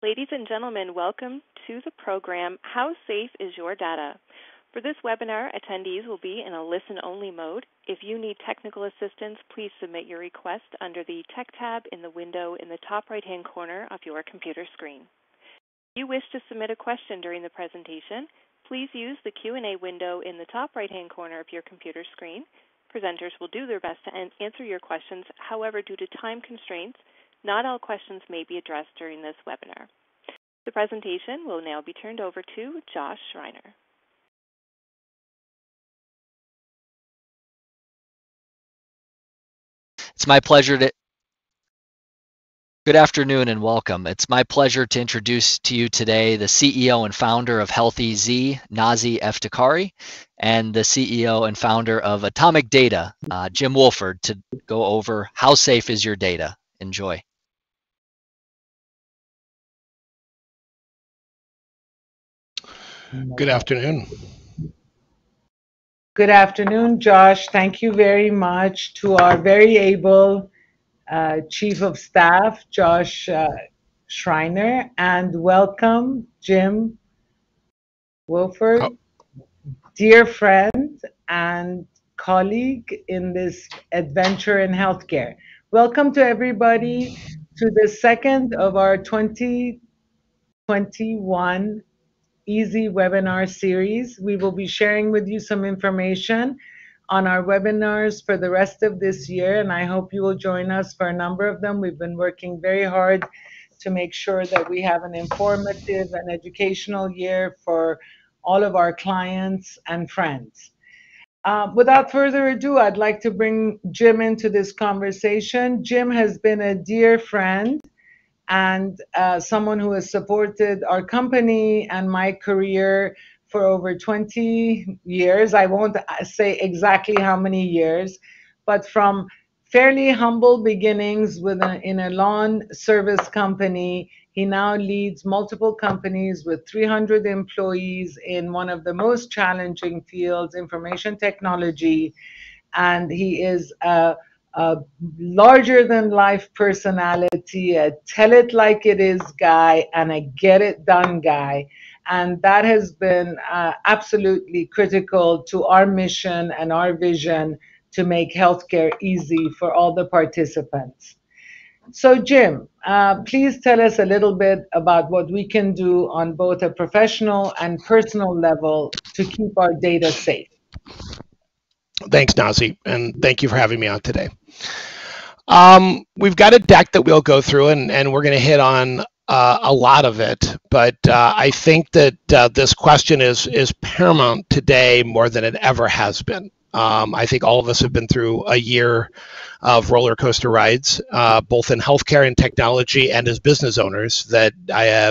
Ladies and gentlemen, welcome to the program, How Safe is Your Data? For this webinar, attendees will be in a listen-only mode. If you need technical assistance, please submit your request under the Tech tab in the window in the top right-hand corner of your computer screen. If you wish to submit a question during the presentation, please use the Q&A window in the top right-hand corner of your computer screen. Presenters will do their best to answer your questions. However, due to time constraints, not all questions may be addressed during this webinar. The presentation will now be turned over to Josh Schreiner. It's my pleasure to. Good afternoon and welcome. It's my pleasure to introduce to you today the CEO and founder of HealthyZ, Nazi Eftekhari, and the CEO and founder of Atomic Data, Jim Wolford, to go over how safe is your data. Enjoy. Good afternoon. Good afternoon, Josh. Thank you very much to our very able Chief of Staff, Josh Schreiner, and welcome, Jim Wolford, dear friend and colleague in this adventure in healthcare. Welcome to everybody to the second of our 2021 Easy webinar series. We will be sharing with you some information on our webinars for the rest of this year, and I hope you will join us for a number of them. We've been working very hard to make sure that we have an informative and educational year for all of our clients and friends. Without further ado, I'd like to bring Jim into this conversation. Jim has been a dear friend and someone who has supported our company and my career for over 20 years. I won't say exactly how many years, but from fairly humble beginnings in a lawn service company, he now leads multiple companies with 300 employees in one of the most challenging fields, information technology, and he is a larger-than-life personality, a tell-it-like-it-is guy, and a get-it-done guy. And that has been absolutely critical to our mission and our vision to make healthcare easy for all the participants. So, Jim, please tell us a little bit about what we can do on both a professional and personal level to keep our data safe. Thanks, Nazi, and thank you for having me on today. We've got a deck that we'll go through, and we're going to hit on a lot of it, but I think that this question is paramount today more than it ever has been. I think all of us have been through a year of roller coaster rides, both in healthcare and technology and as business owners that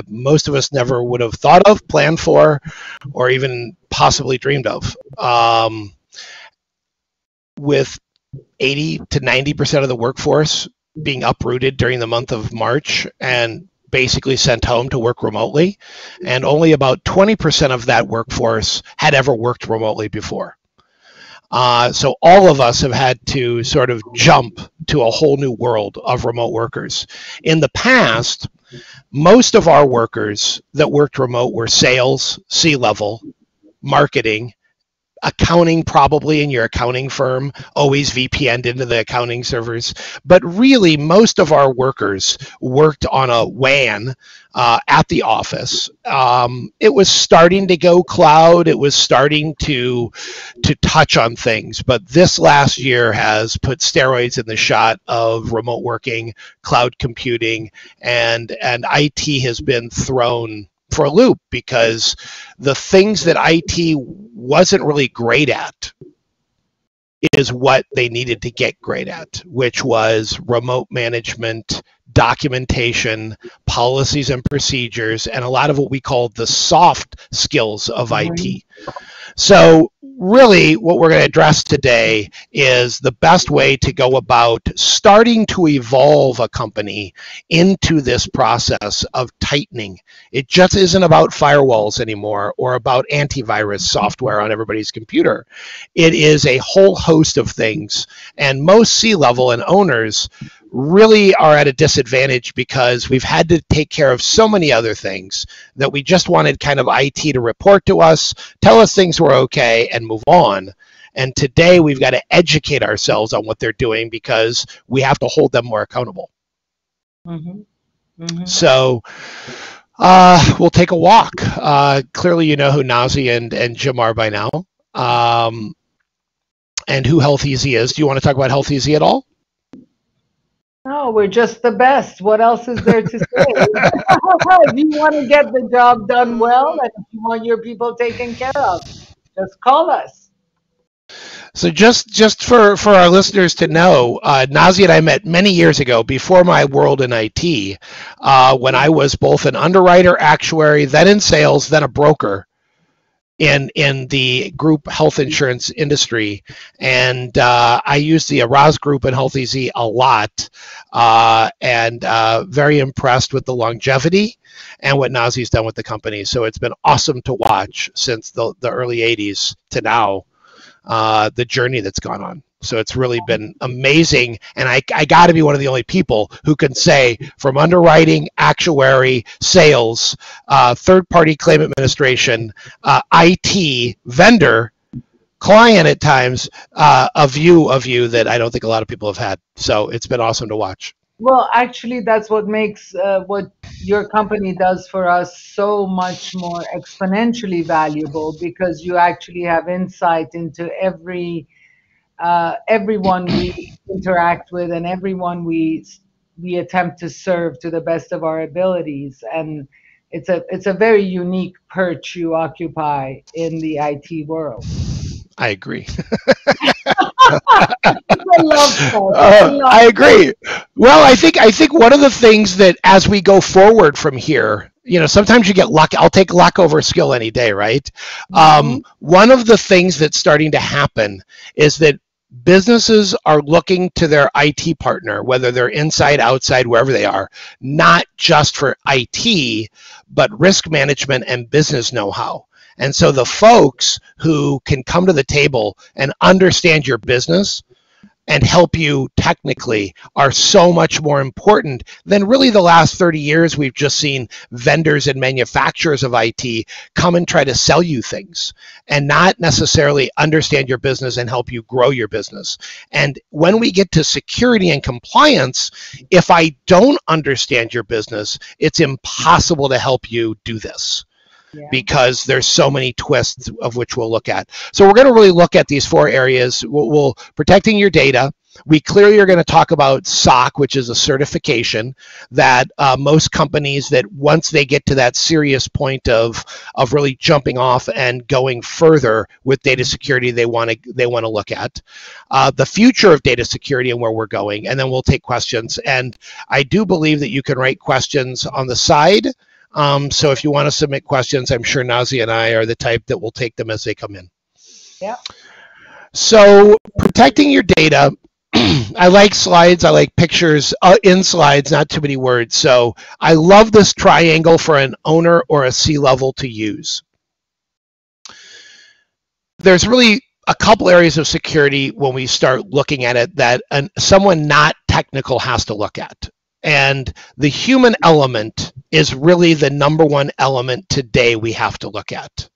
most of us never would have thought of, planned for, or even possibly dreamed of. With 80 to 90% of the workforce being uprooted during the month of March and basically sent home to work remotely, and only about 20% of that workforce had ever worked remotely before. So all of us have had to sort of jump to a whole new world of remote workers. In the past, most of our workers that worked remote were sales, C-level, marketing, accounting, probably in your accounting firm, always VPN'd into the accounting servers. But really, most of our workers worked on a WAN at the office. It was starting to go cloud. It was starting to touch on things. But this last year has put steroids in the shot of remote working, cloud computing, and IT has been thrown for a loop because the things that IT wasn't really great at is what they needed to get great at, which was remote management, documentation, policies and procedures, and a lot of what we call the soft skills of IT. So really what we're going to address today is the best way to go about starting to evolve a company into this process of tightening. It just isn't about firewalls anymore or about antivirus software on everybody's computer. It is a whole host of things, and most C-level and owners really are at a disadvantage because we've had to take care of so many other things that we just wanted kind of IT to report to us, tell us things were okay, and move on. And today we've got to educate ourselves on what they're doing because we have to hold them more accountable. Mm-hmm. Mm-hmm. So we'll take a walk. Clearly, you know who Nazi and Jim are by now, and who HealthyZ is. Do you want to talk about HealthyZ at all? No, we're just the best. What else is there to say? If you want to get the job done well, and if you want your people taken care of, just call us. So just for our listeners to know, Nazi and I met many years ago before my world in IT, when I was both an underwriter, actuary, then in sales, then a broker in the group health insurance industry. And I used the Araz group and HealthyZ a lot, and very impressed with the longevity and what Nazi's done with the company. So it's been awesome to watch since the early 80s to now. The journey that's gone on. So it's really been amazing. And I got to be one of the only people who can say from underwriting, actuary, sales, third-party claim administration, IT, vendor, client at times, a view of you that I don't think a lot of people have had. So it's been awesome to watch. Well, actually, that's what makes what your company does for us so much more exponentially valuable, because you actually have insight into everyone we interact with and everyone we attempt to serve to the best of our abilities. And it's a very unique perch you occupy in the IT world. I agree. I agree. Well, I think one of the things that as we go forward from here, you know, sometimes you get luck. I'll take luck over skill any day, right? Mm-hmm. One of the things that's starting to happen is that businesses are looking to their IT partner, whether they're inside, outside, wherever they are, not just for IT, but risk management and business know-how. And so the folks who can come to the table and understand your business and help you technically are so much more important than really the last 30 years. We've just seen vendors and manufacturers of IT come and try to sell you things and not necessarily understand your business and help you grow your business. And when we get to security and compliance, if I don't understand your business, it's impossible to help you do this. Yeah. Because there's so many twists of which we'll look at. So we're going to really look at these 4 areas. We'll protecting your data. We clearly are going to talk about SOC, which is a certification that most companies, that once they get to that serious point of really jumping off and going further with data security, they want to look at the future of data security and where we're going, and then we'll take questions. And I do believe that you can write questions on the side. So if you want to submit questions, I'm sure Nazi and I are the type that will take them as they come in. Yeah. So protecting your data, I like slides, I like pictures in slides, not too many words. So I love this triangle for an owner or a C-level to use. There's really a couple areas of security when we start looking at it that someone not technical has to look at. And the human element is really the number one element today we have to look at.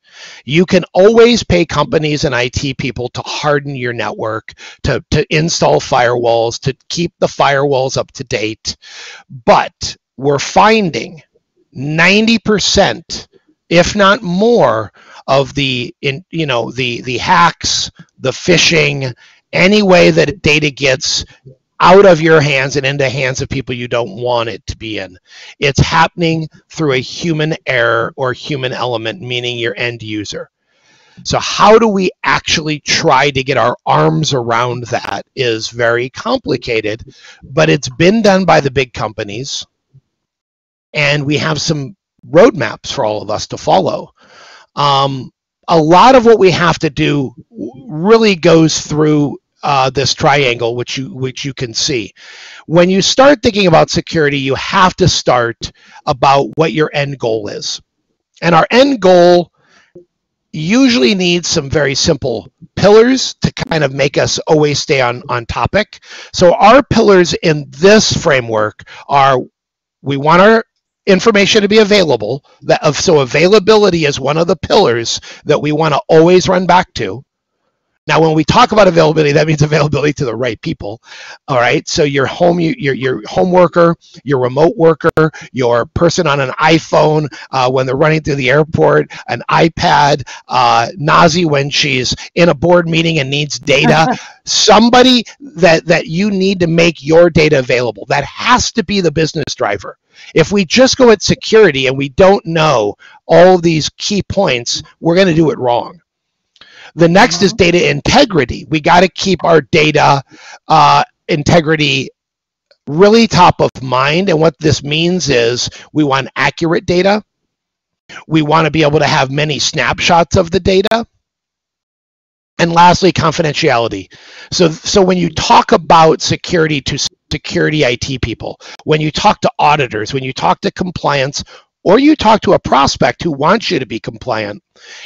You can always pay companies and IT people to harden your network, to install firewalls, to keep the firewalls up to date. But we're finding 90%, if not more, of the hacks, the phishing, any way that data gets out of your hands and into hands of people you don't want it to be in. It's happening through a human error or human element, meaning your end user. So how do we actually try to get our arms around that is very complicated, but it's been done by the big companies, and we have some roadmaps for all of us to follow. A lot of what we have to do really goes through this triangle, which you can see. When you start thinking about security, you have to start about what your end goal is. And our end goal, usually needs some very simple pillars to kind of make us always stay on topic. So our pillars in this framework are, we want our information to be available. So availability is one of the pillars that we want to always run back to. Now, when we talk about availability, that means availability to the right people. All right. So your home worker, your remote worker, your person on an iPhone when they're running through the airport, an iPad, Nazi when she's in a board meeting and needs data. Somebody that you need to make your data available. That has to be the business driver. If we just go at security and we don't know all these key points, we're going to do it wrong. The next is data integrity. We got to keep our data integrity really top of mind. And what this means is we want accurate data. We want to be able to have many snapshots of the data. And lastly, confidentiality. So when you talk about security to security IT people, when you talk to auditors, when you talk to compliance, or you talk to a prospect who wants you to be compliant,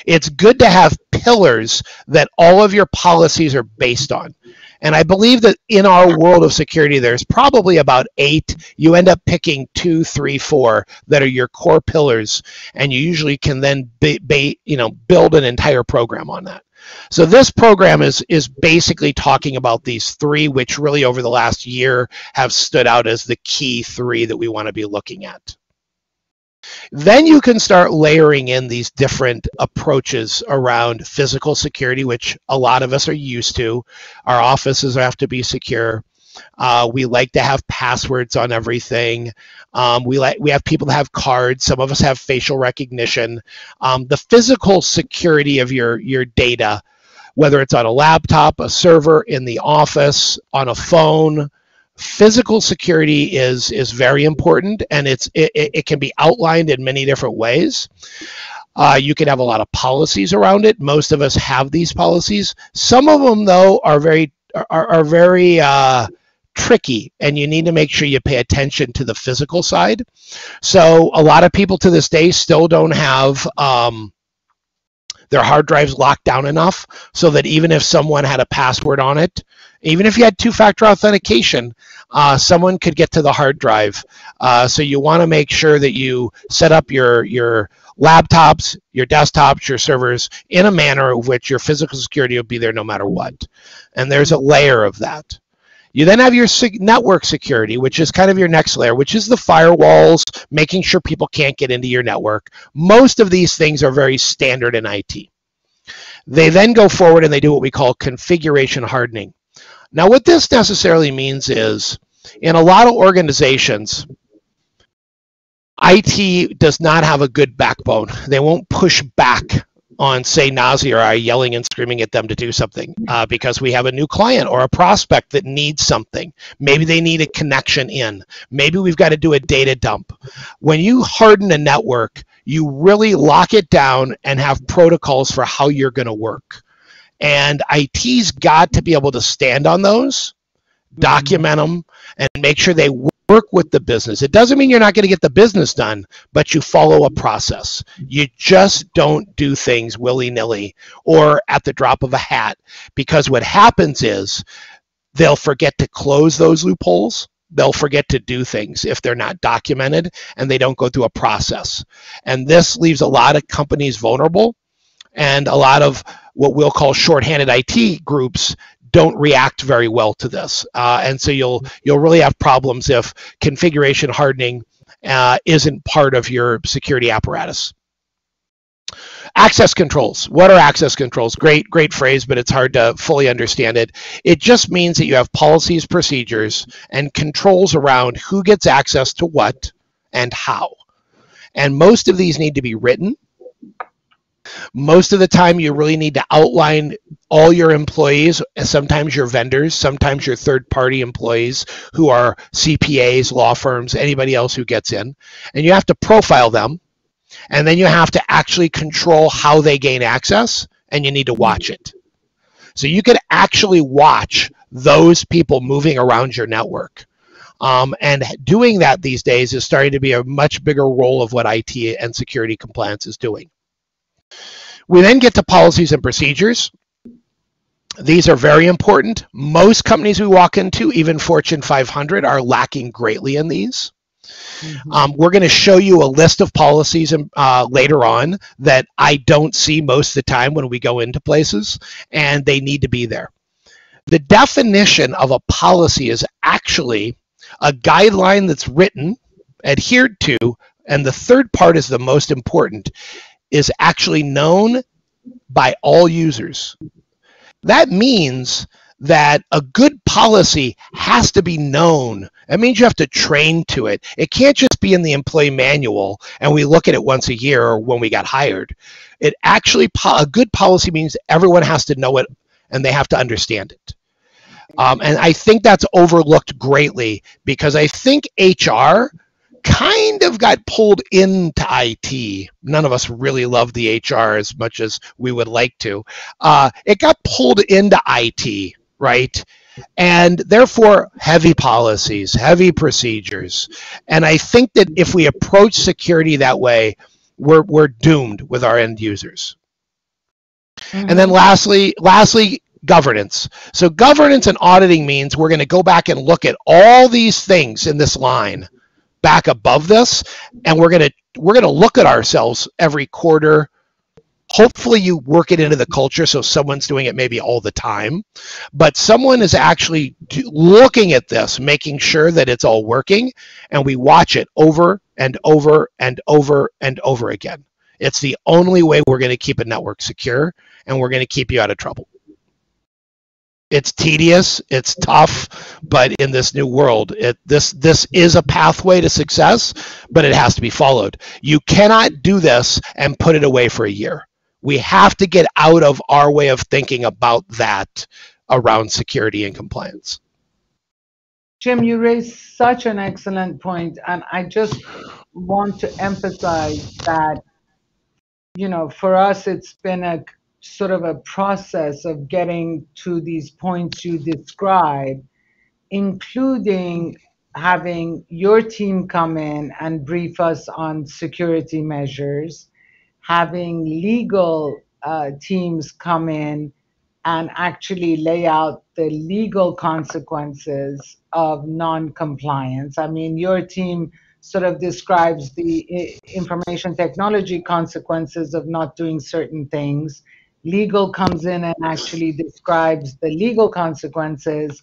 it's good to have pillars that all of your policies are based on. And I believe that in our world of security, there's probably about 8. You end up picking 2, 3, 4 that are your core pillars, and you usually can then build an entire program on that. So this program is basically talking about these 3, which really over the last year have stood out as the key 3 that we want to be looking at. Then you can start layering in these different approaches around physical security, which a lot of us are used to. Our offices have to be secure. We like to have passwords on everything. We have people that have cards. Some of us have facial recognition. The physical security of your data, whether it's on a laptop, a server, in the office, on a phone, physical security is very important, and it can be outlined in many different ways. You can have a lot of policies around it. Most of us have these policies. Some of them, though, are very tricky, and you need to make sure you pay attention to the physical side. So a lot of people to this day still don't have their hard drives locked down enough so that even if someone had a password on it, even if you had 2-factor authentication, someone could get to the hard drive. So you want to make sure that you set up your laptops, your desktops, your servers in a manner of which your physical security will be there no matter what. And there's a layer of that. You then have your network security, which is kind of your next layer, which is the firewalls, making sure people can't get into your network. Most of these things are very standard in IT. They then go forward and they do what we call configuration hardening. Now, what this necessarily means is, in a lot of organizations, IT does not have a good backbone. They won't push back on, say, Nazi or I yelling and screaming at them to do something because we have a new client or a prospect that needs something. Maybe they need a connection in. Maybe we've got to do a data dump. When you harden a network, you really lock it down and have protocols for how you're going to work. And IT's got to be able to stand on those, document them, and make sure they work with the business. It doesn't mean you're not going to get the business done, but you follow a process. You just don't do things willy-nilly or at the drop of a hat, because what happens is they'll forget to close those loopholes. They'll forget to do things if they're not documented and they don't go through a process. And this leaves a lot of companies vulnerable, and a lot of what we'll call shorthanded IT groups don't react very well to this. And so you'll really have problems if configuration hardening isn't part of your security apparatus. Access controls. What are access controls? Great phrase, but it's hard to fully understand it. It just means that you have policies, procedures, and controls around who gets access to what and how. And most of these need to be written. Most of the time, you really need to outline all your employees, sometimes your vendors, sometimes your third-party employees who are CPAs, law firms, anybody else who gets in. And you have to profile them. And then you have to actually control how they gain access, and you need to watch it. So you could actually watch those people moving around your network. And doing that these days is starting to be a much bigger role of what IT and security compliance is doing. We then get to policies and procedures. These are very important. Most companies we walk into, even Fortune 500, are lacking greatly in these. We're going to show you a list of policies later on that I don't see most of the time when we go into places, and they need to be there. The definition of a policy is actually a guideline that's written, adhered to, and the third part is the most important, is actually known by all users. That means that a good policy has to be known. That means you have to train to it. It can't just be in the employee manual and we look at it once a year or when we got hired. It actually, a good policy means everyone has to know it and they have to understand it. And I think that's overlooked greatly because I think HR kind of got pulled into IT. None of us really love the HR as much as we would like to. It got pulled into IT, right? And therefore, heavy policies, heavy procedures. And I think that if we approach security that way, we're doomed with our end users. And then lastly, governance. So governance and auditing means we're going to go back and look at all these things in this line back above this, and we're going to look at ourselves every quarter. Hopefully you work it into the culture so someone's doing it maybe all the time, but someone is actually looking at this, making sure that it's all working, and we watch it over and over and over and over again. It's the only way we're going to keep a network secure, and we're going to keep you out of trouble. It's tedious, it's tough, but in this new world, this is a pathway to success, but it has to be followed. You cannot do this and put it away for a year. We have to get out of our way of thinking about that around security and compliance. Jim, you raised such an excellent point, and I just want to emphasize that, you know, for us, it's been a sort of a process of getting to these points you describe, including having your team come in and brief us on security measures, having legal teams come in and actually lay out the legal consequences of non-compliance. I mean, your team sort of describes the information technology consequences of not doing certain things. Legal comes in and actually describes the legal consequences.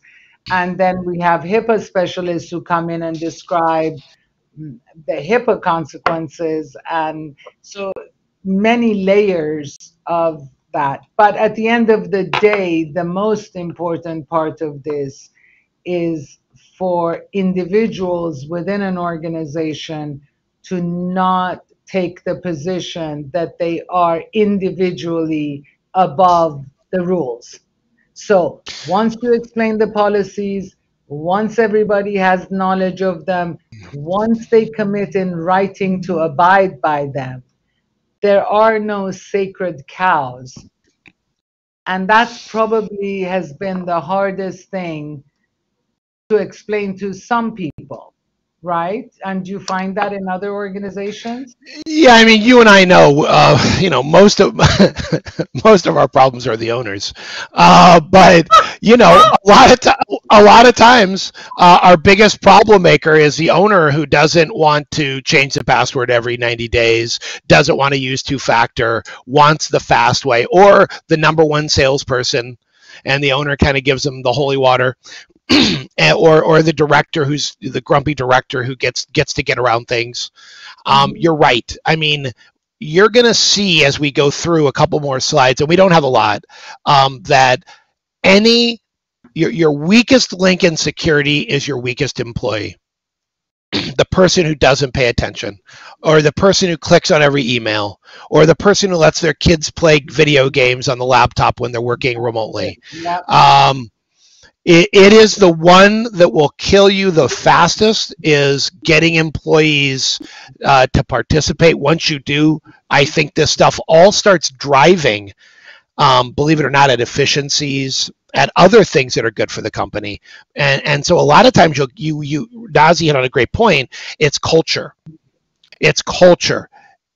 And then we have HIPAA specialists who come in and describe the HIPAA consequences. And so many layers of that. But at the end of the day, the most important part of this is for individuals within an organization to not take the position that they are individually above the rules. So once you explain the policies, once everybody has knowledge of them, once they commit in writing to abide by them, there are no sacred cows. And that probably has been the hardest thing to explain to some people, right? And do you find that in other organizations? Yeah, I mean, you and I know, most of most of our problems are the owners, but you know, a lot of times, our biggest problem maker is the owner who doesn't want to change the password every 90 days, doesn't want to use two-factor, wants the fast way, or the number one salesperson, and the owner kind of gives them the holy water. or the director who's the grumpy director who gets to get around things. You're right. I mean, you're going to see as we go through a couple more slides, and we don't have a lot, that your weakest link in security is your weakest employee. The person who doesn't pay attention, or the person who clicks on every email, or the person who lets their kids play video games on the laptop when they're working remotely. Yep. It is the one that will kill you the fastest, is getting employees to participate. Once you do, I think this stuff all starts driving, believe it or not, at efficiencies, at other things that are good for the company. And so a lot of times Nazi hit on a great point. It's culture. It's culture.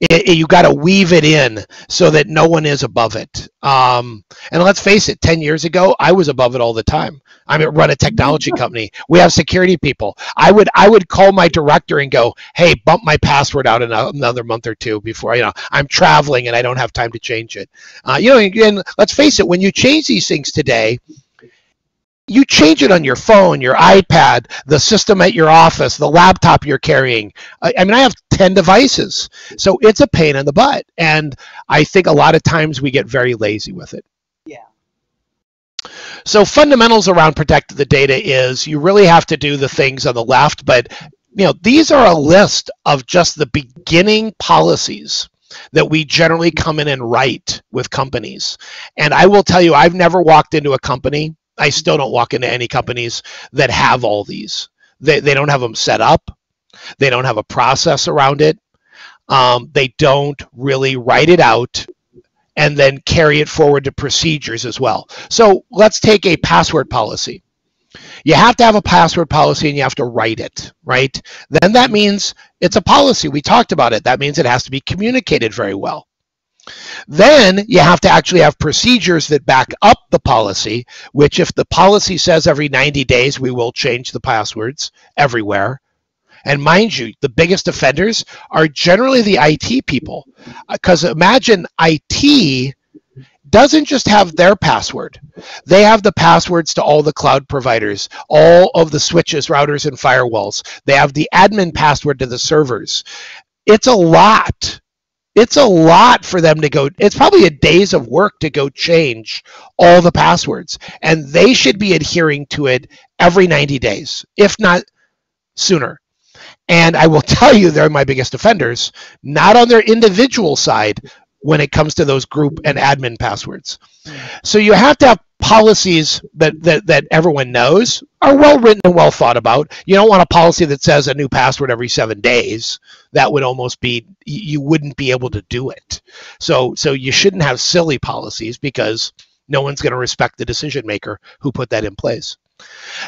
You got to weave it in so that no one is above it. And let's face it, 10 years ago, I was above it all the time. I mean, run a technology company. We have security people. I would call my director and go, hey, bump my password out in another month or two before, I'm traveling and I don't have time to change it. And let's face it, when you change these things today, you change it on your phone, your iPad, the system at your office, the laptop you're carrying. I mean, I have 10 devices, so it's a pain in the butt. And I think a lot of times we get very lazy with it. Yeah. So fundamentals around protect the data is you really have to do the things on the left, but these are a list of just the beginning policies that we generally come in and write with companies. And I will tell you, I've never walked into a company, I still don't walk into any companies that have all these. They don't have them set up. They don't have a process around it. They don't really write it out and then carry it forward to procedures as well. So let's take a password policy. You have to have a password policy and you have to write it, right? Then that means it's a policy. We talked about it. That means it has to be communicated very well. Then you have to actually have procedures that back up the policy, which if the policy says every 90 days we will change the passwords everywhere. And mind you, the biggest offenders are generally the IT people. Because imagine IT doesn't just have their password. They have the passwords to all the cloud providers, all of the switches, routers, and firewalls. They have the admin password to the servers. It's a lot. It's a lot for them to go. It's probably a days of work to go change all the passwords. And they should be adhering to it every 90 days, if not sooner. And I will tell you, they're my biggest offenders, not on their individual side when it comes to those group and admin passwords. So you have to have policies that everyone knows are well written and well thought about. You don't want a policy that says a new password every 7 days. That would almost be, you wouldn't be able to do it. So you shouldn't have silly policies because no one's going to respect the decision maker who put that in place.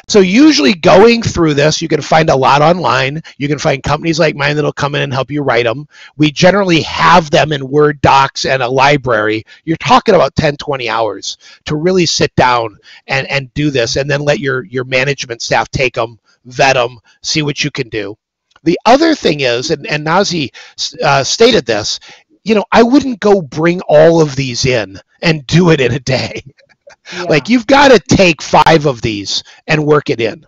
So usually going through this, you can find a lot online. You can find companies like mine that'll come in and help you write them. We generally have them in Word docs and a library. You're talking about 10, 20 hours to really sit down and do this, and then let your management staff take them, vet them, see what you can do. The other thing is, and Nazi stated this, I wouldn't go bring all of these in and do it in a day. Yeah. Like, you've got to take 5 of these and work it in.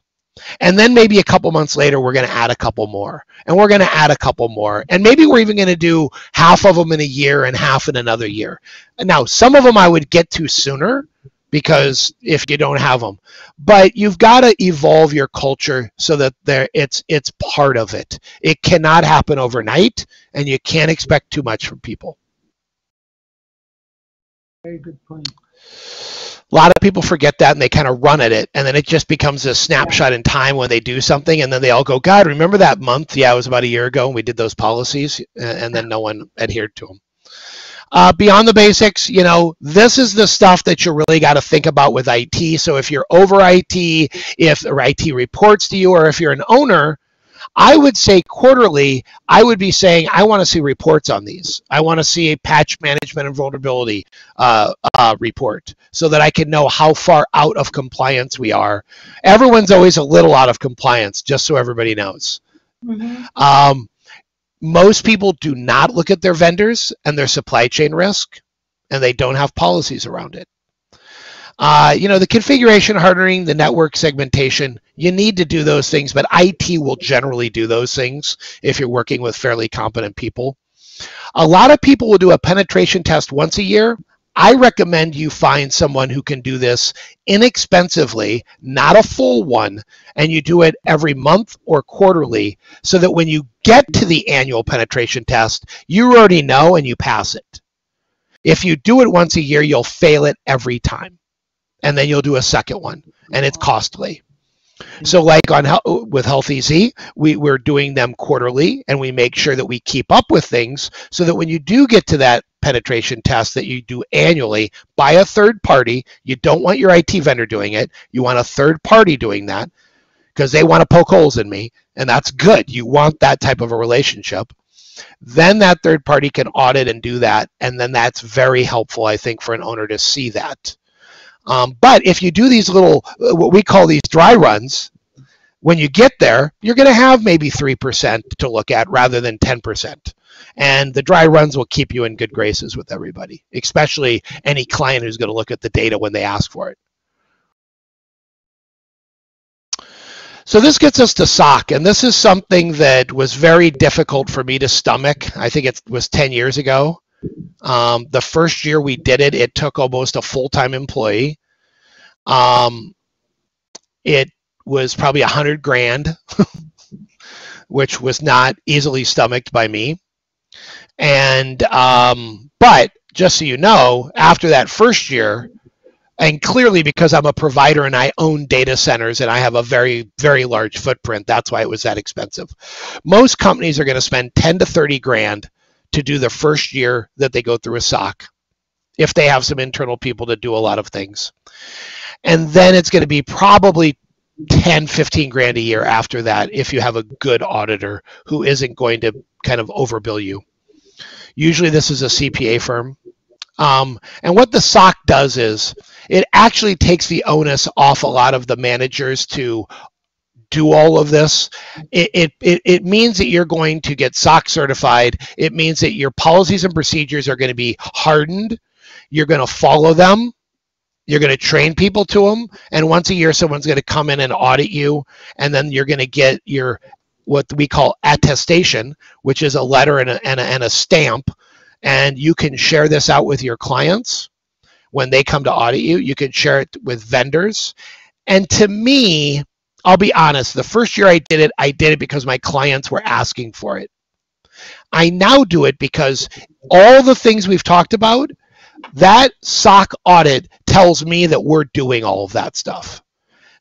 And then maybe a couple months later, we're going to add a couple more. And we're going to add a couple more. And maybe we're even going to do half of them in a year and half in another year. And now, some of them I would get to sooner because if you don't have them. But you've got to evolve your culture so that it's part of it. It cannot happen overnight, and you can't expect too much from people. Very good point. A lot of people forget that and they kind of run at it, and then it just becomes a snapshot in time when they do something, and then they all go, God, remember that month? Yeah, it was about a year ago and we did those policies, and then no one adhered to them. Beyond the basics, this is the stuff that you really got to think about with IT. So if you're over IT, if IT reports to you, or if you're an owner, I would say quarterly, I would be saying, I want to see reports on these. I want to see a patch management and vulnerability report so that I can know how far out of compliance we are. Everyone's always a little out of compliance, just so everybody knows. Mm-hmm. Most people do not look at their vendors and their supply chain risk, and they don't have policies around it. The configuration hardening, the network segmentation, you need to do those things, but IT will generally do those things if you're working with fairly competent people. A lot of people will do a penetration test once a year. I recommend you find someone who can do this inexpensively, not a full one, and you do it every month or quarterly so that when you get to the annual penetration test, you already know and you pass it. If you do it once a year, you'll fail it every time. And then you'll do a second one, and it's costly. So like with HealthyZ, we're doing them quarterly, and we make sure that we keep up with things so that when you do get to that penetration test that you do annually by a third party, you don't want your IT vendor doing it. You want a third party doing that because they want to poke holes in me, and that's good. You want that type of a relationship. Then that third party can audit and do that. And then that's very helpful, I think, for an owner to see that. But if you do these little, what we call these dry runs, when you get there, you're going to have maybe 3% to look at rather than 10%. And the dry runs will keep you in good graces with everybody, especially any client who's going to look at the data when they ask for it. So this gets us to SOC, and this is something that was very difficult for me to stomach. I think it was 10 years ago. The first year we did it, it took almost a full-time employee. It was probably $100,000, which was not easily stomached by me. And but just so you know, after that first year, and clearly because I'm a provider and I own data centers and I have a very, very large footprint, that's why it was that expensive. Most companies are going to spend 10 to 30 grand to do the first year that they go through a SOC, if they have some internal people to do a lot of things. And then it's going to be probably 10, 15 grand a year after that if you have a good auditor who isn't going to kind of overbill you. Usually this is a CPA firm. And what the SOC does is it actually takes the onus off a lot of the managers to do all of this. It means that you're going to get SOC certified. It means that your policies and procedures are going to be hardened. You're going to follow them. You're going to train people to them. And once a year, someone's going to come in and audit you. And then you're going to get your what we call attestation, which is a letter and a stamp. And you can share this out with your clients when they come to audit you. You can share it with vendors. And to me, I'll be honest, the first year I did it because my clients were asking for it. I now do it because all the things we've talked about, that SOC audit tells me that we're doing all of that stuff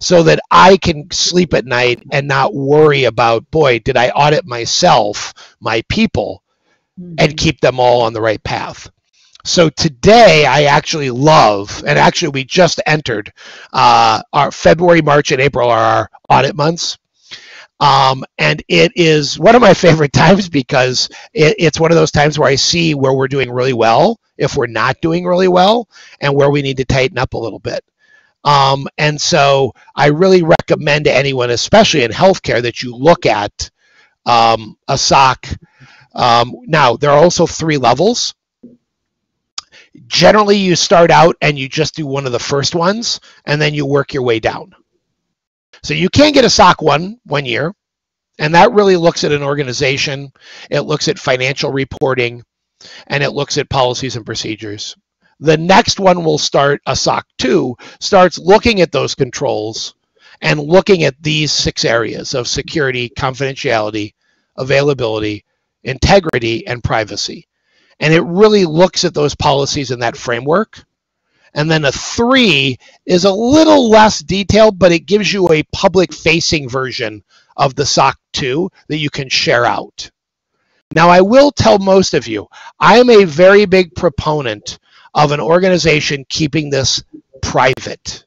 so that I can sleep at night and not worry about, boy, did I audit myself, my people, and keep them all on the right path. So today I actually love, and actually we just entered our February, March, and April are our audit months. And it is one of my favorite times because it's one of those times where I see where we're doing really well, if we're not doing really well, and where we need to tighten up a little bit. And so I really recommend to anyone, especially in healthcare, that you look at a SOC. Now, there are also 3 levels. Generally, you start out and you just do one of the first ones, and then you work your way down. So you can get a SOC 1 year, and that really looks at an organization. It looks at financial reporting, and it looks at policies and procedures. The next one will start, a SOC 2, starts looking at those controls and looking at these 6 areas of security, confidentiality, availability, integrity, and privacy. And it really looks at those policies in that framework. And then a 3 is a little less detailed, but it gives you a public-facing version of the SOC 2 that you can share out. Now, I will tell most of you, I am a very big proponent of an organization keeping this private.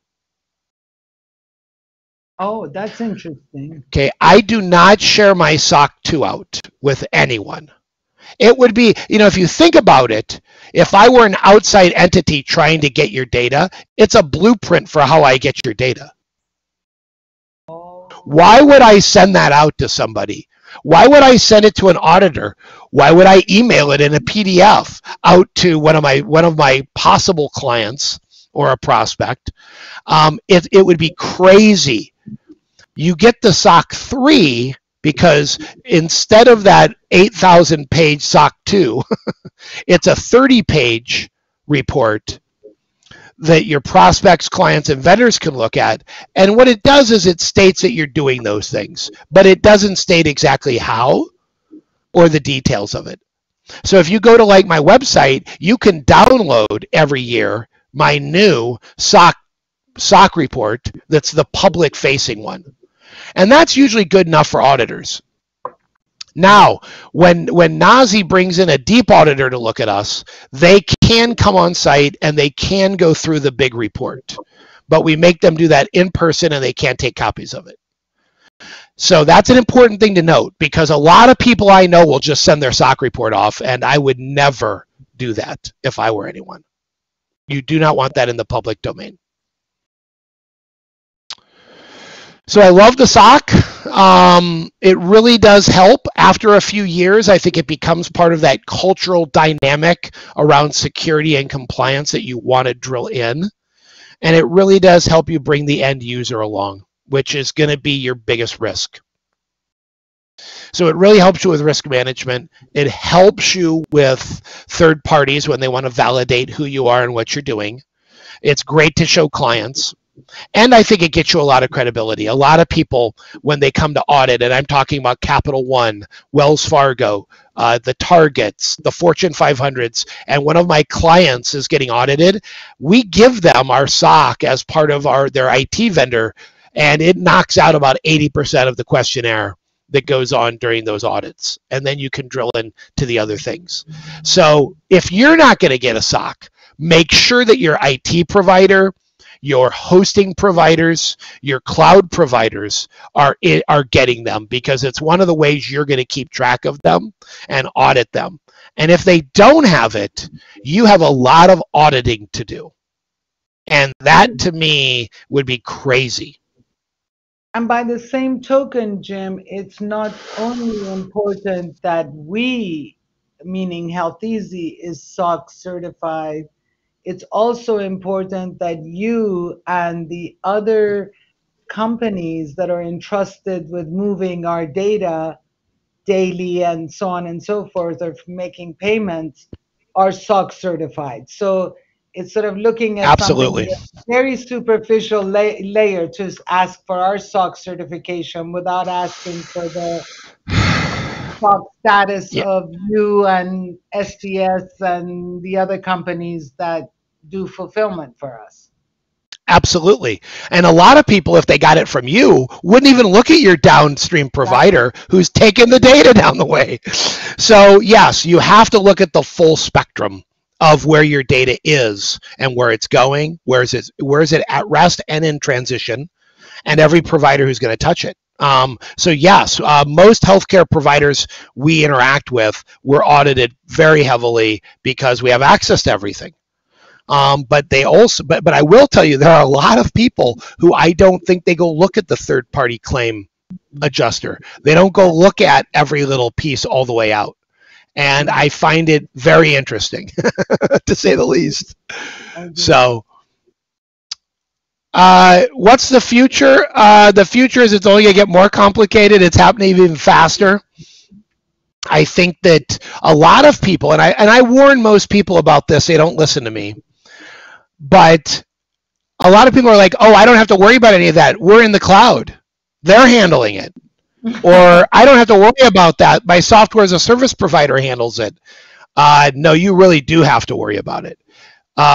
Oh, that's interesting. Okay, I do not share my SOC 2 out with anyone. It would be, if you think about it, if I were an outside entity trying to get your data, it's a blueprint for how I get your data. Why would I send that out to somebody? Why would I send it to an auditor? Why would I email it in a PDF out to one of my possible clients or a prospect? It would be crazy. You get the SOC 3 because instead of that 8,000 page SOC 2, it's a 30-page report that your prospects, clients, and vendors can look at. And what it does is it states that you're doing those things, but it doesn't state exactly how or the details of it. So if you go to like my website, you can download every year my new SOC report that's the public-facing one. And that's usually good enough for auditors. Now, when NAZI brings in a deep auditor to look at us, they can come on site and they can go through the big report. But we make them do that in person and they can't take copies of it. So that's an important thing to note, because a lot of people I know will just send their SOC report off, and I would never do that if I were anyone. You do not want that in the public domain. So I love the SOC. It really does help. After a few years, I think it becomes part of that cultural dynamic around security and compliance that you want to drill in. And it really does help you bring the end user along, which is going to be your biggest risk. So it really helps you with risk management. It helps you with third parties when they want to validate who you are and what you're doing. It's great to show clients. And I think it gets you a lot of credibility. A lot of people, when they come to audit, and I'm talking about Capital One, Wells Fargo, the Targets, the Fortune 500s, and one of my clients is getting audited, we give them our SOC as part of their IT vendor, and it knocks out about 80% of the questionnaire that goes on during those audits. And then you can drill into the other things. So if you're not going to get a SOC, make sure that your IT provider, your hosting providers, your cloud providers are getting them, because it's one of the ways you're going to keep track of them and audit them. And if they don't have it, you have a lot of auditing to do. And that, to me, would be crazy. And by the same token, Jim, it's not only important that we, meaning HealthyZ, is SOC certified, it's also important that you and the other companies that are entrusted with moving our data daily and so on and so forth, or making payments, are SOC certified. So it's sort of looking at Absolutely. something very superficial layer to ask for our SOC certification without asking for the SOC status of you and SDS and the other companies that do fulfillment for us. Absolutely. And a lot of people, if they got it from you, wouldn't even look at your downstream provider who's taking the data down the way. So yes, you have to look at the full spectrum of where your data is and where it's going, where is it at rest and in transition, and every provider who's going to touch it. So yes, most healthcare providers we interact with, we're audited very heavily because we have access to everything. But I will tell you, there are a lot of people who I don't think they go look at the third-party claim adjuster. They don't go look at every little piece all the way out. And I find it very interesting, to say the least. So, what's the future? The future is it's only going to get more complicated. It's happening even faster. I think that a lot of people, and I warn most people about this, they don't listen to me, but a lot of people are like, oh, I don't have to worry about any of that. We're in the cloud. They're handling it. Or I don't have to worry about that. My software as a service provider handles it. No, you really do have to worry about it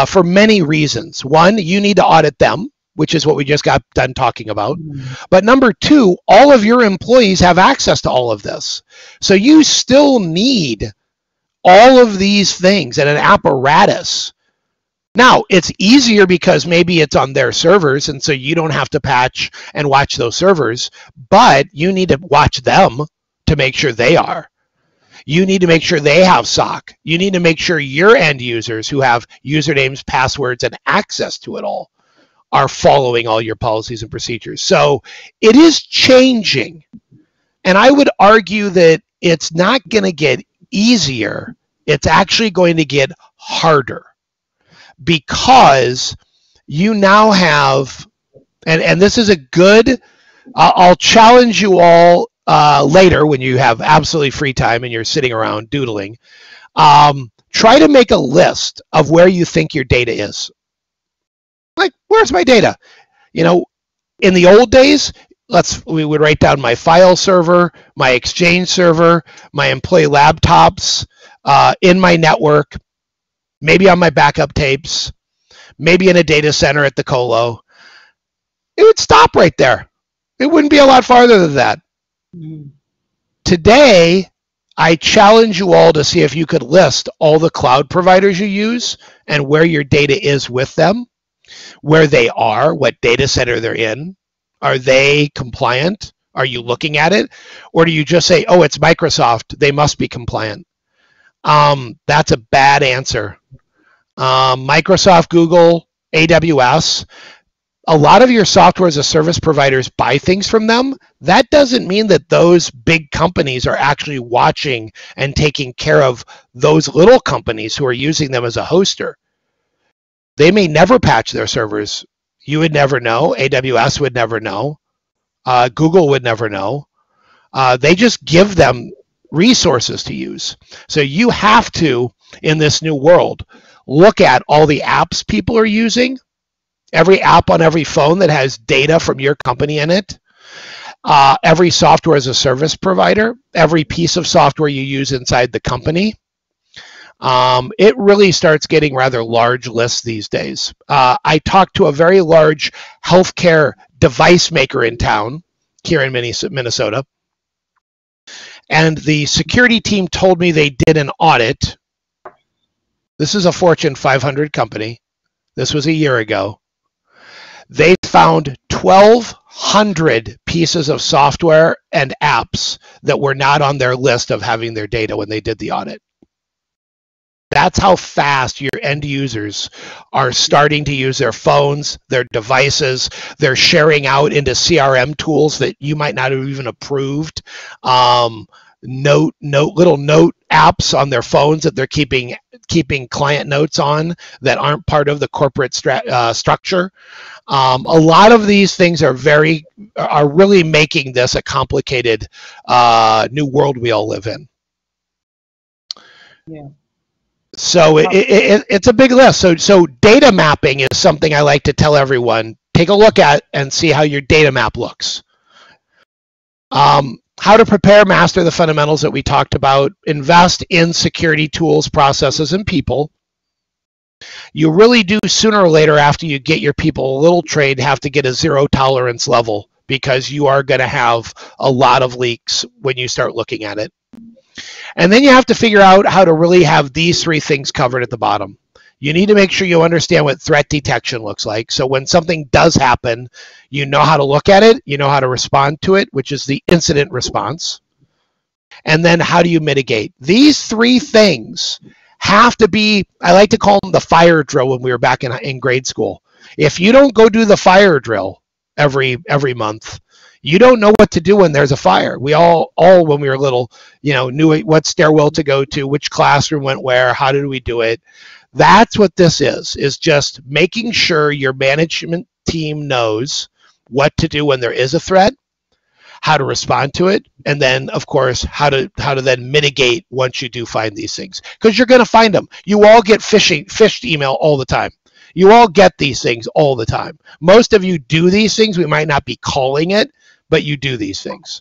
for many reasons. One, you need to audit them, which is what we just got done talking about. But number two, all of your employees have access to all of this. So you still need all of these things and an apparatus. Now, it's easier because maybe it's on their servers, and so you don't have to patch and watch those servers, but you need to watch them to make sure they are. You need to make sure they have SOC. You need to make sure your end users who have usernames, passwords, and access to it all are following all your policies and procedures. So it is changing. And I would argue that it's not going to get easier. It's actually going to get harder, because you now have, and this is a good, I'll challenge you all later when you have absolutely free time and you're sitting around doodling, try to make a list of where you think your data is. Like, where's my data? You know, in the old days, we would write down my file server, my Exchange server, my employee laptops, in my network, maybe on my backup tapes, maybe in a data center at the colo. It would stop right there. It wouldn't be a lot farther than that. Today, I challenge you all to see if you could list all the cloud providers you use and where your data is with them, where they are, what data center they're in. Are they compliant? Are you looking at it? Or do you just say, oh, it's Microsoft, they must be compliant? That's a bad answer. Microsoft, Google, AWS, a lot of your software as a service providers buy things from them. That doesn't mean that those big companies are actually watching and taking care of those little companies who are using them as a hoster. They may never patch their servers. You would never know. AWS would never know. Google would never know. They just give them resources to use. So you have to, in this new world, look at all the apps people are using, every app on every phone that has data from your company in it, every software as a service provider, every piece of software you use inside the company. It really starts getting rather large lists these days. I talked to a very large healthcare device maker in town here in Minnesota, and the security team told me they did an audit. This is a Fortune 500 company. This was a year ago. They found 1,200 pieces of software and apps that were not on their list of having their data when they did the audit. That's how fast your end users are starting to use their phones, their devices. They're sharing out into CRM tools that you might not have even approved. Little note apps on their phones that they're keeping client notes on that aren't part of the corporate structure. A lot of these things are really making this a complicated new world we all live in. Yeah. So it's a big list. So data mapping is something I like to tell everyone. Take a look at and see how your data map looks. How to prepare, master the fundamentals that we talked about. Invest in security tools, processes, and people. You really do sooner or later, after you get your people a little trained, have to get a zero tolerance level, because you are going to have a lot of leaks when you start looking at it. And then you have to figure out how to really have these three things covered at the bottom. You need to make sure you understand what threat detection looks like. So when something does happen, you know how to look at it, you know how to respond to it, which is the incident response. And then how do you mitigate? These three things have to be, I like to call them the fire drill when we were back in grade school. If you don't go do the fire drill every month, you don't know what to do when there's a fire. We all when we were little, knew what stairwell to go to, which classroom went where, how did we do it. That's what this is just making sure your management team knows what to do when there is a threat, how to respond to it, and then, of course, how to then mitigate once you do find these things. Because you're going to find them. You all get phished email all the time. You all get these things all the time. Most of you do these things. We might not be calling it, but you do these things.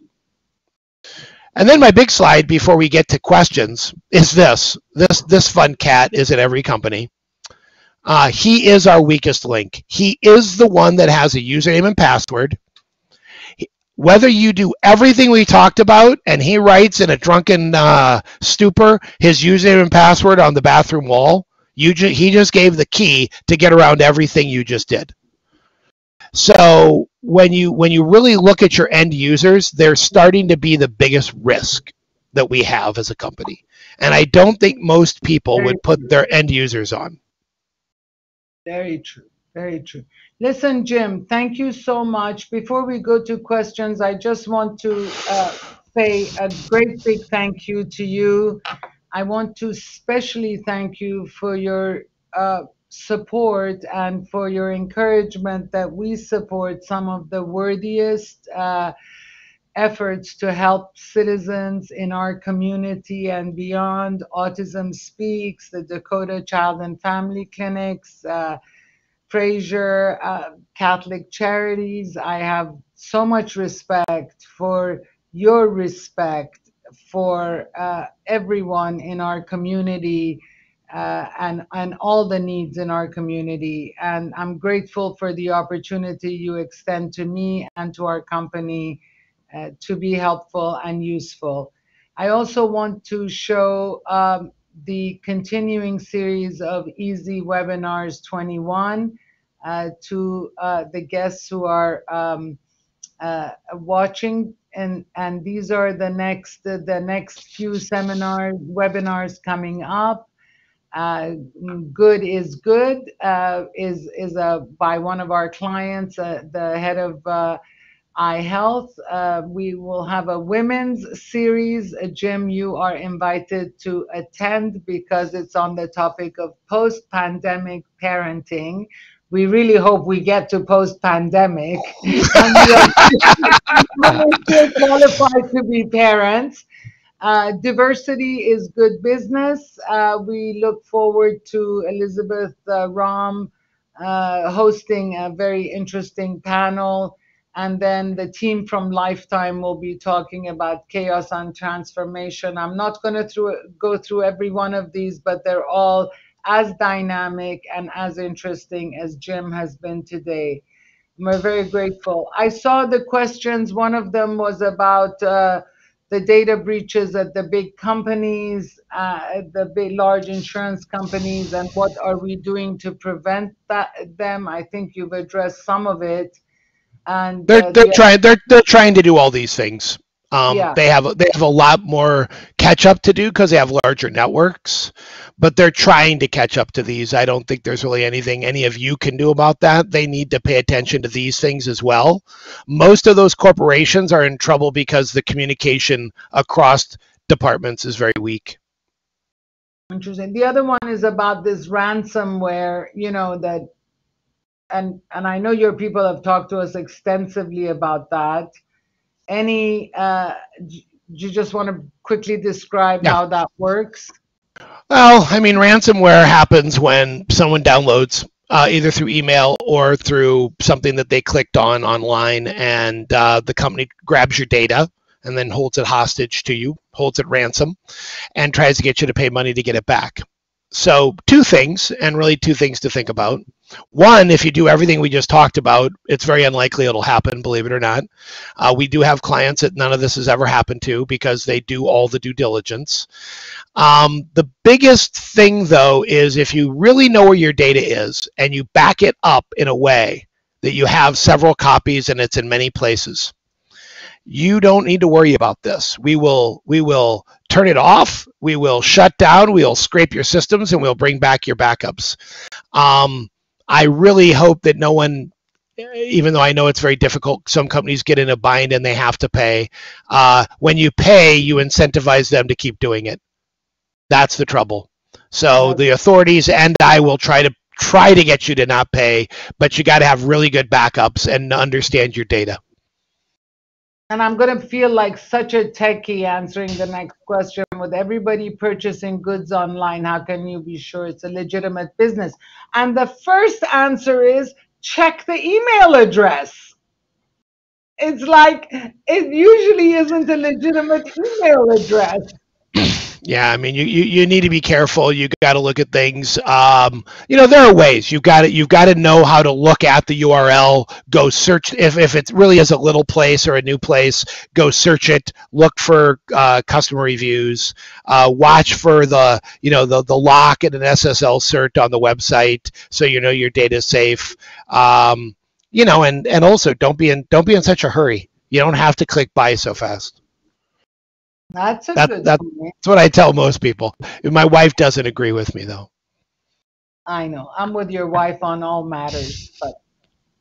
And then my big slide before we get to questions is this fun cat is at every company. He is our weakest link. He is the one that has a username and password. Whether you do everything we talked about and he writes in a drunken stupor his username and password on the bathroom wall, he just gave the key to get around everything you just did. So when you really look at your end users, they're starting to be the biggest risk that we have as a company. And I don't think most people would put their end users on. Very true. Very true. Listen, Jim, thank you so much. Before we go to questions, I just want to say a great big thank you to you. I want to especially thank you for your support and for your encouragement that we support some of the worthiest efforts to help citizens in our community and beyond. Autism Speaks, the Dakota Child and Family Clinics, Fraser, Catholic Charities. I have so much respect for your respect for everyone in our community and all the needs in our community. And I'm grateful for the opportunity you extend to me and to our company to be helpful and useful. I also want to show the continuing series of Easy Webinars 21 to the guests who are watching and these are the next few seminars, webinars coming up. Good is Good is by one of our clients, the head of iHealth. We will have a women's series. Jim, you are invited to attend because it's on the topic of post-pandemic parenting. We really hope we get to post-pandemic and we're still qualified to be parents. Diversity is good business. We look forward to Elizabeth Rom hosting a very interesting panel. And then the team from Lifetime will be talking about chaos and transformation. I'm not going to go through every one of these, but they're all as dynamic and as interesting as Jim has been today. We're very grateful. I saw the questions. One of them was about the data breaches at the big companies, the big large insurance companies, and what are we doing to prevent them? I think you've addressed some of it. And they're trying to do all these things. Yeah. They have a lot more catch up to do because they have larger networks, but they're trying to catch up to these. I don't think there's really anything any of you can do about that. They need to pay attention to these things as well. Most of those corporations are in trouble because the communication across departments is very weak. Interesting. The other one is about this ransomware, that and I know your people have talked to us extensively about that. Do you just want to quickly describe how that works? Well, I mean, ransomware happens when someone downloads either through email or through something that they clicked on online, and the company grabs your data and then holds it hostage to you, holds it ransom, and tries to get you to pay money to get it back. So two things to think about. One, if you do everything we just talked about, it's very unlikely it'll happen, believe it or not. We do have clients that none of this has ever happened to because they do all the due diligence. The biggest thing, though, is if you really know where your data is and you back it up in a way that you have several copies and it's in many places, you don't need to worry about this. We will turn it off. We will shut down. We'll scrape your systems and we'll bring back your backups. I really hope that no one, even though I know it's very difficult, some companies get in a bind and they have to pay. When you pay, you incentivize them to keep doing it. That's the trouble. So the authorities and I will try to get you to not pay, but you got to have really good backups and understand your data. And I'm going to feel like such a techie answering the next question. With everybody purchasing goods online, how can you be sure it's a legitimate business? And the first answer is check the email address. It's like it usually isn't a legitimate email address. Yeah, I mean, you need to be careful. You got to look at things. There are ways. You've got to know how to look at the URL. Go search if it really is a little place or a new place. Go search it. Look for customer reviews. Watch for the lock and an SSL cert on the website, so you know your data is safe. And also don't be in such a hurry. You don't have to click buy so fast. That's what I tell most people. My wife doesn't agree with me, though. I know. I'm with your wife on all matters, but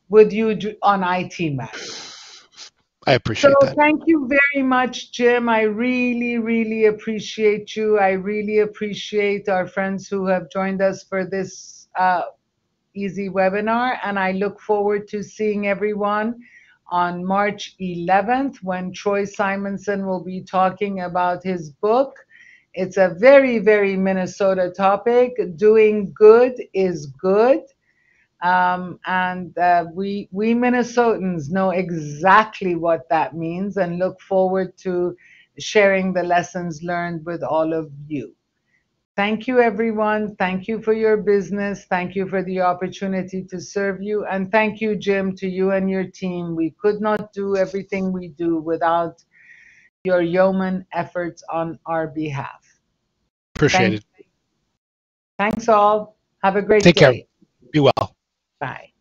with you on IT matters. I appreciate that. So thank you very much, Jim. I really, really appreciate you. I really appreciate our friends who have joined us for this easy webinar, and I look forward to seeing everyone on March 11th, when Troy Simonson will be talking about his book. It's a very, very Minnesota topic. Doing good is good. We Minnesotans know exactly what that means and look forward to sharing the lessons learned with all of you. Thank you, everyone. Thank you for your business. Thank you for the opportunity to serve you. And thank you, Jim, to you and your team. We could not do everything we do without your yeoman efforts on our behalf. Appreciate it. Thanks all. Have a great day. Take care. Be well. Bye.